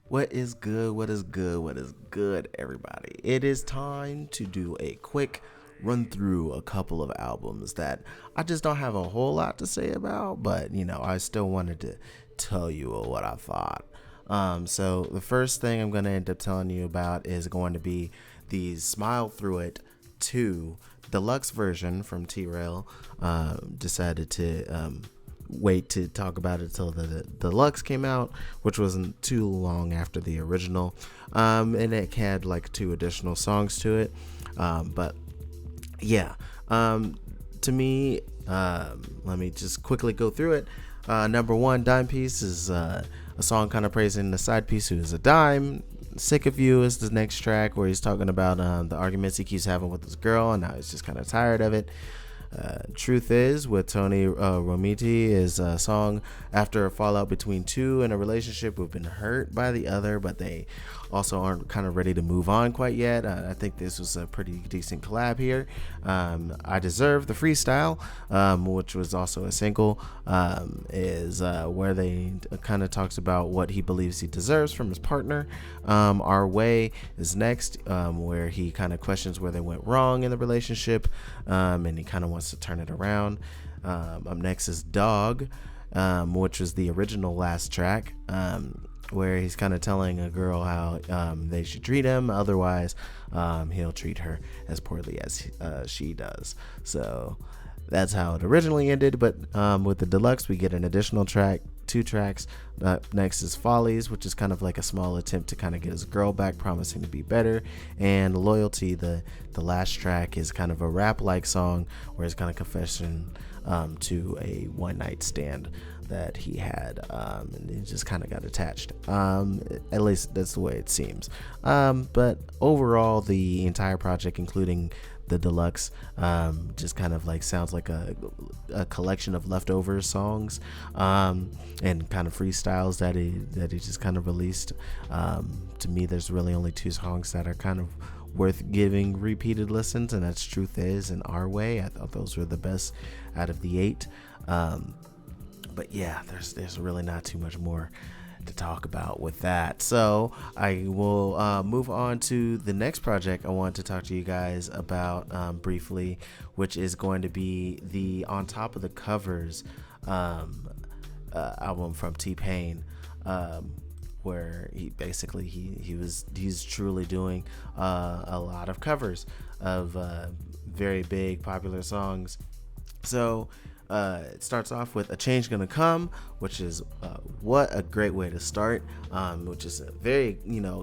What is good? What is good? What is good, everybody? It is time to do a quick run through a couple of albums that I just don't have a whole lot to say about, but I still wanted to tell you what I thought. So the first thing I'm going to end up telling you about is going to be the Smile Through It 2 deluxe version from T-Rell. Decided to wait to talk about it till the deluxe came out, which wasn't too long after the original, and it had like two additional songs to it, but yeah, to me, let me just quickly go through it. Number one, Dime Piece, is a song kind of praising the side piece who is a dime. Sick of You is the next track, where he's talking about the arguments he keeps having with his girl, and now he's just kind of tired of it. Truth Is with Tony Romiti is a song after a fallout between two in a relationship who've been hurt by the other, but they also aren't kind of ready to move on quite yet. I think this was a pretty decent collab here. I Deserve the Freestyle, which was also a single, is where they kind of talks about what he believes he deserves from his partner. Our Way is next, where he kind of questions where they went wrong in the relationship, and he kind of wants to turn it around. Up next is Dog, which was the original last track, where he's kind of telling a girl how they should treat him, otherwise he'll treat her as poorly as she does. So that's how it originally ended, but with the deluxe we get an additional track, two tracks. Next is Follies, which is kind of like a small attempt to kind of get his girl back, promising to be better. And Loyalty, the last track, is kind of a rap like song where it's kind of confession to a one night stand that he had, and it just kind of got attached. At least that's the way it seems. But overall, the entire project, including the deluxe, just kind of like sounds like a collection of leftover songs, and kind of freestyles that he just kind of released. To me, there's really only two songs that are kind of worth giving repeated listens, and that's Truth Is and Our Way. I thought those were the best out of the 8. But yeah, there's really not too much more to talk about with that. So I will move on to the next project I want to talk to you guys about briefly, which is going to be the On Top of the Covers album from T-Pain, where he's truly doing a lot of covers of very big popular songs. So it starts off with A Change Gonna Come, which is what a great way to start, which is a very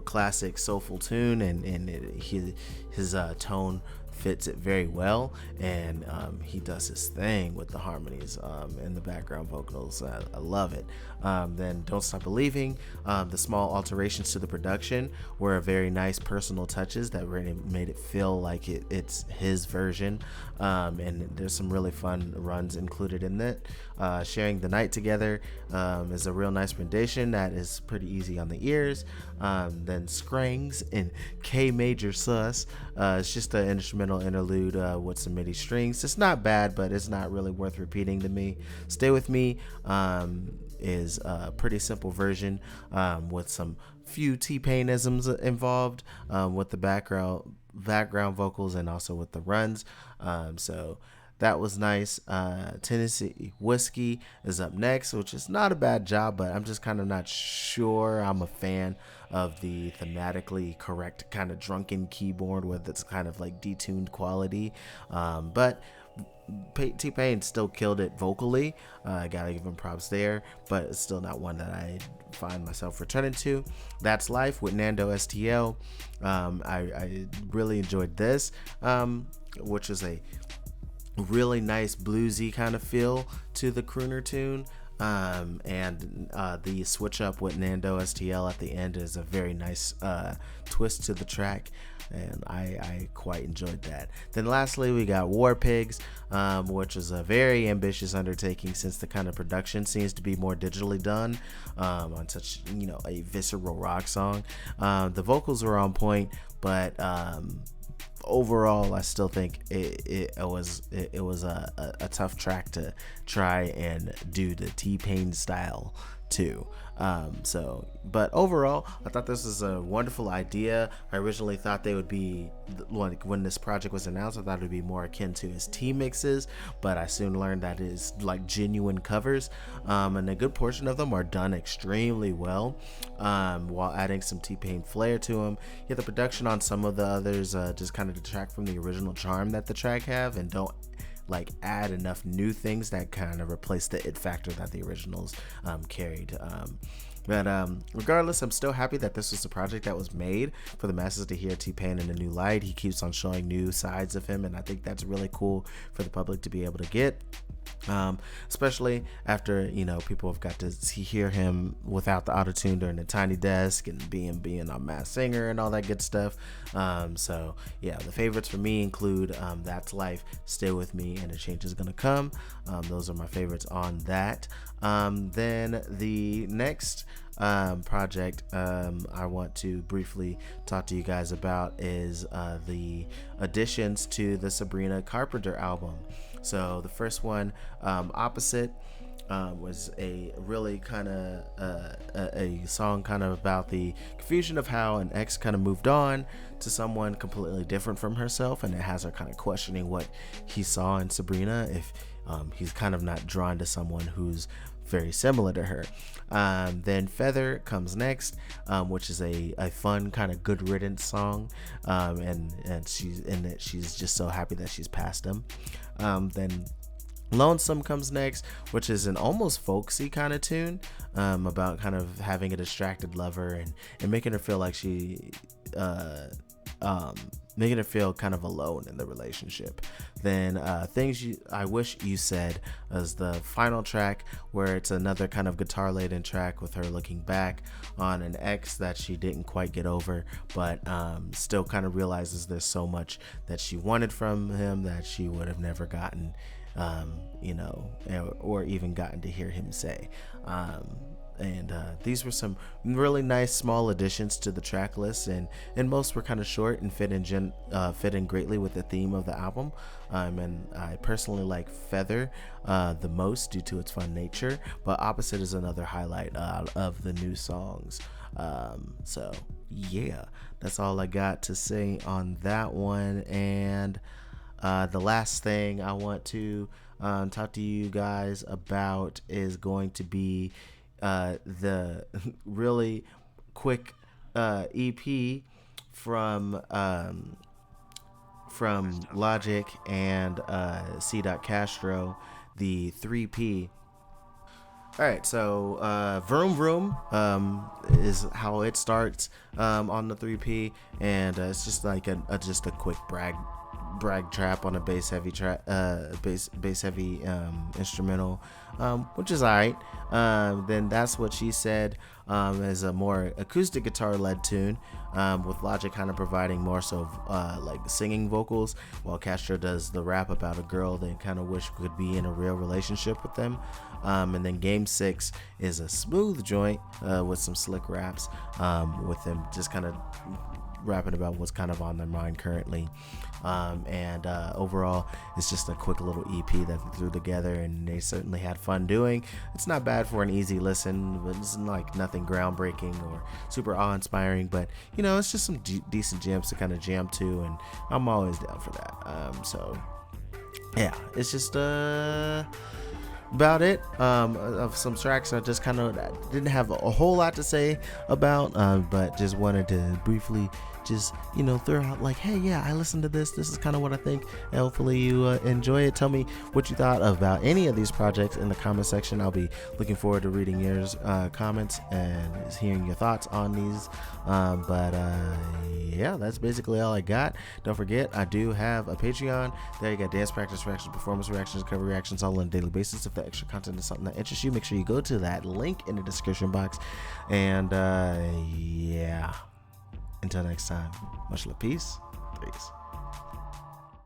classic soulful tune, and his tone fits it very well, and he does his thing with the harmonies and the background vocals. I love it. Then Don't Stop Believing, the small alterations to the production were very nice personal touches that really made it feel like it's his version, and there's some really fun runs included in it. Sharing the Night Together is a real nice rendition that is pretty easy on the ears. Then Scrangs in K Major Sus, it's just an instrumental interlude with some MIDI strings. It's not bad, but it's not really worth repeating to me. Stay With Me is a pretty simple version with some few T-Painisms involved, with the background vocals and also with the runs. So that was nice. Tennessee Whiskey is up next, which is not a bad job, but I'm just kind of not sure I'm a fan of the thematically correct kind of drunken keyboard with its kind of like detuned quality. But T-Pain still killed it vocally. I gotta give him props there, but it's still not one that I find myself returning to. That's Life with Nando STL. I really enjoyed this, which is a really nice bluesy kind of feel to the crooner tune, and the switch up with Nando STL at the end is a very nice twist to the track, and I quite enjoyed that. Then lastly, we got War Pigs, which is a very ambitious undertaking, since the kind of production seems to be more digitally done on such a visceral rock song. The vocals were on point, but overall, I still think it was a tough track to try and do the T-Pain style too. But overall, I thought this was a wonderful idea. I originally thought they would be, like, when this project was announced, I thought it would be more akin to his T mixes, but I soon learned that it is like genuine covers, and a good portion of them are done extremely well, while adding some T-Pain flair to them. Yet the production on some of the others just kind of detract from the original charm that the track have, and don't like add enough new things that kind of replace the it factor that the originals carried. But regardless, I'm still happy that this was a project that was made for the masses to hear T-Pain in a new light. He keeps on showing new sides of him, and I think that's really cool for the public to be able to get. Especially after, people have got to hear him without the auto-tune during the Tiny Desk and being on Masked Singer and all that good stuff. So yeah, the favorites for me include That's Life, Stay With Me, and A Change Is Gonna Come. Those are my favorites on that. Then the next project I want to briefly talk to you guys about is the additions to the Sabrina Carpenter album. So the first one, Opposite, was a really kind of a song kind of about the confusion of how an ex kind of moved on to someone completely different from herself, and it has her kind of questioning what he saw in Sabrina, if he's kind of not drawn to someone who's very similar to her. Then Feather comes next, which is a fun kind of good riddance song, and she's just so happy that she's passed him. Then Lonesome comes next, which is an almost folksy kind of tune, about kind of having a distracted lover and making her feel like making her feel kind of alone in the relationship. Then Things I Wish You Said is the final track, where it's another kind of guitar laden track with her looking back on an ex that she didn't quite get over, but still kind of realizes there's so much that she wanted from him that she would have never gotten, or even gotten to hear him say. And these were some really nice small additions to the track list, and most were kind of short and fit in greatly with the theme of the album. And I personally like Feather the most due to its fun nature, but Opposite is another highlight of the new songs. So yeah, that's all I got to say on that one. And the last thing I want to talk to you guys about is going to be the really quick EP from Logic and C. Castro, the 3P. All right, so Vroom Vroom is how it starts on the 3P, and it's just like just a quick brag trap on a bass heavy instrumental, which is alright. Then That's What She Said is a more acoustic guitar led tune, with Logic kind of providing more so like singing vocals, while Castro does the rap about a girl they kind of wish could be in a real relationship with them. And then Game 6 is a smooth joint with some slick raps, with them just kind of rapping about what's kind of on their mind currently. And overall, it's just a quick little EP that they threw together, and they certainly had fun doing. It's not bad for an easy listen, but it's like nothing groundbreaking or super awe-inspiring, but it's just some decent jams to kind of jam to, and I'm always down for that. So yeah, it's just about it. Of some tracks I just kind of didn't have a whole lot to say about, but just wanted to briefly just throw out like, hey, yeah, I listened to this is kind of what I think, and hopefully you enjoy it. Tell me what you thought about any of these projects in the comment section. I'll be looking forward to reading your comments and hearing your thoughts on these. But yeah, that's basically all I got. Don't forget, I do have a Patreon. There you got dance practice reactions, performance reactions, cover reactions, all on a daily basis. If the extra content is something that interests you, make sure you go to that link in the description box. And yeah, until next time, much love, peace.